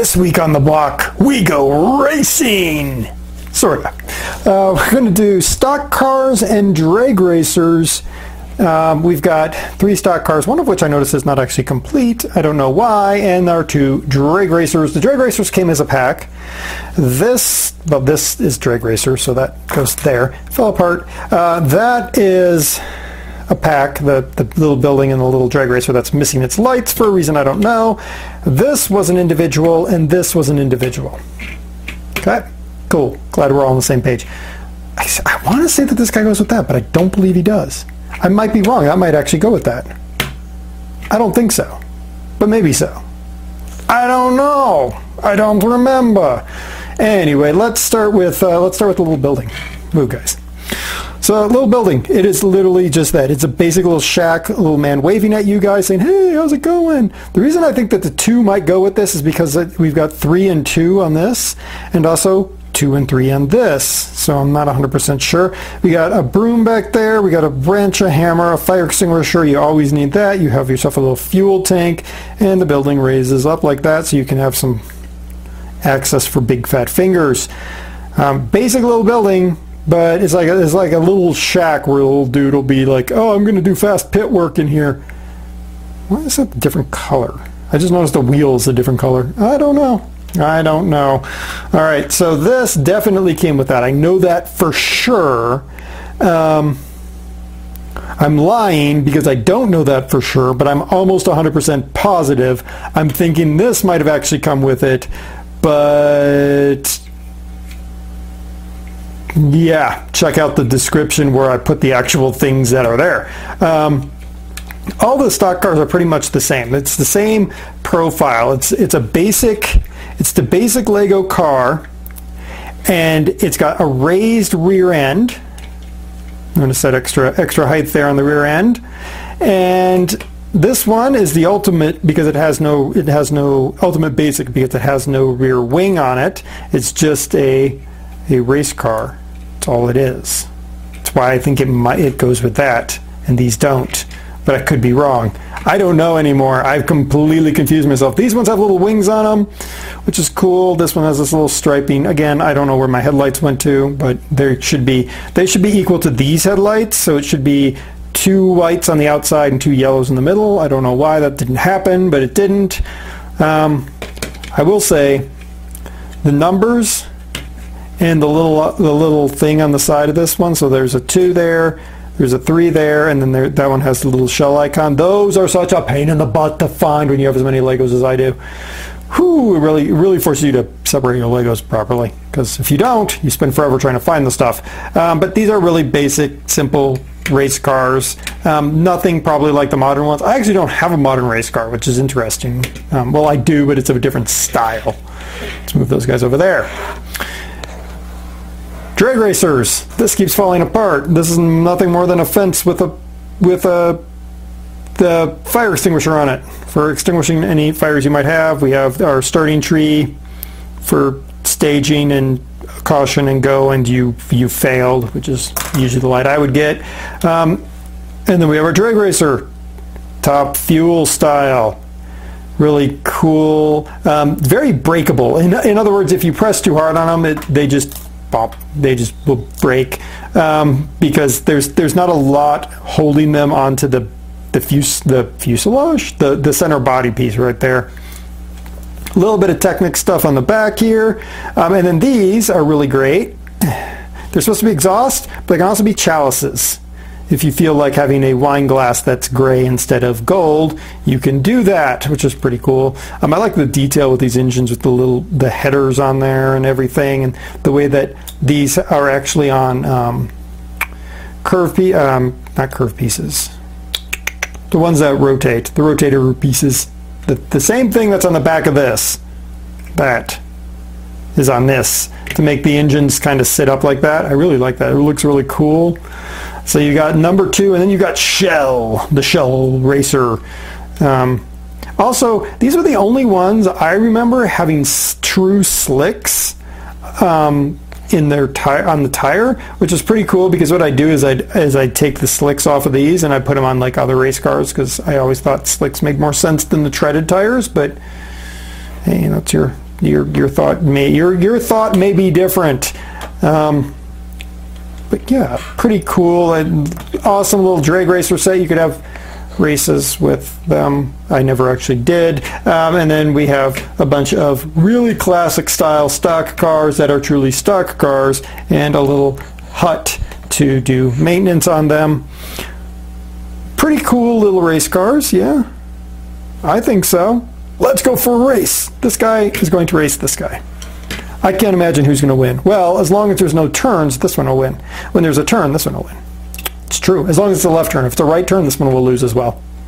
This week on the block, we go racing! Sorta. We're going to do stock cars and drag racers. We've got 3 stock cars, one of which I noticed is not actually complete. I don't know why. And our 2 drag racers. The drag racers came as a pack. This is drag racer, so that goes there. Fell apart. That is a pack, the little building and the little drag racer that's missing its lights for a reason I don't know. This was an individual, and this was an individual. Okay, cool. Glad we're all on the same page. I want to say that this guy goes with that, but I don't believe he does. I might be wrong. I might actually go with that. I don't think so, but maybe so. I don't know. I don't remember. Anyway, let's start with the little building. Move, guys. So, little building. It is literally just that. It's a basic little shack, a little man waving at you guys saying, "Hey, how's it going?" The reason I think that the 2 might go with this is because we've got 3 and 2 on this, and also 2 and 3 on this, so I'm not 100% sure. We got a broom back there, we got a wrench, a hammer, a fire extinguisher. You always need that. You have yourself a little fuel tank, and the building raises up like that so you can have some access for big fat fingers. Basic little building, but it's like a little shack where a little dude will be like, "Oh, I'm going to do fast pit work in here." Why is that a different color? I just noticed the wheel's a different color. I don't know. I don't know. All right, so this definitely came with that. I know that for sure. I'm lying because I don't know that for sure, but I'm almost 100% positive. I'm thinking this might have actually come with it, but yeah, check out the description where I put the actual things that are there. All the stock cars are pretty much the same. It's the same profile. It's the basic Lego car, and it's got a raised rear end. I'm going to set extra height there on the rear end, and this one is the ultimate because it has no ultimate basic because it has no rear wing on it. It's just a race car. That's all it is. That's why I think it goes with that, and these don't. But I could be wrong. I don't know anymore. I've completely confused myself. These ones have little wings on them, which is cool. This one has this little striping. Again, I don't know where my headlights went to, but they should be equal to these headlights. So it should be 2 whites on the outside and 2 yellows in the middle. I don't know why that didn't happen, but it didn't. I will say the numbers and the little thing on the side of this one. So there's a 2 there. There's a 3 there, and then that one has the little shell icon. Those are such a pain in the butt to find when you have as many Legos as I do. Whew, it really forces you to separate your Legos properly, because if you don't, you spend forever trying to find the stuff. But these are really basic, simple race cars. Nothing probably like the modern ones. I actually don't have a modern race car, which is interesting. Well, I do, but it's of a different style. Let's move those guys over there. Drag racers. This keeps falling apart. This is nothing more than a fence with the fire extinguisher on it for extinguishing any fires you might have. We have our starting tree for staging and caution and go, and you failed, which is usually the light I would get. And then we have our drag racer, top fuel style. Really cool. Very breakable. In other words, if you press too hard on them, they just will break because there's not a lot holding them onto the fuselage, the center body piece right there. A little bit of Technic stuff on the back here, and then these are really great. They're supposed to be exhaust, but they can also be chalices. If you feel like having a wine glass that's gray instead of gold, you can do that, which is pretty cool. I like the detail with these engines with the headers on there and everything, and the way that these are actually on not curved pieces. The ones that rotate, the rotator pieces. The same thing that's on the back of this, that is on this to make the engines kind of sit up like that. I really like that. It looks really cool. So you got number 2, and then you got Shell, the Shell Racer. Also, these are the only ones I remember having true slicks in their on the tire, which is pretty cool because what I do is I take the slicks off of these and I put them on like other race cars because I always thought slicks made more sense than the treaded tires. But hey, your thought may be different. But yeah, pretty cool. An awesome little drag racer set. You could have races with them. I never actually did. And then we have a bunch of really classic style stock cars that are truly stock cars, and a little hut to do maintenance on them. Pretty cool little race cars, yeah. I think so. Let's go for a race. This guy is going to race this guy. I can't imagine who's going to win. Well, as long as there's no turns, this one will win. When there's a turn, this one will win. It's true. As long as it's a left turn. If it's a right turn, this one will lose as well.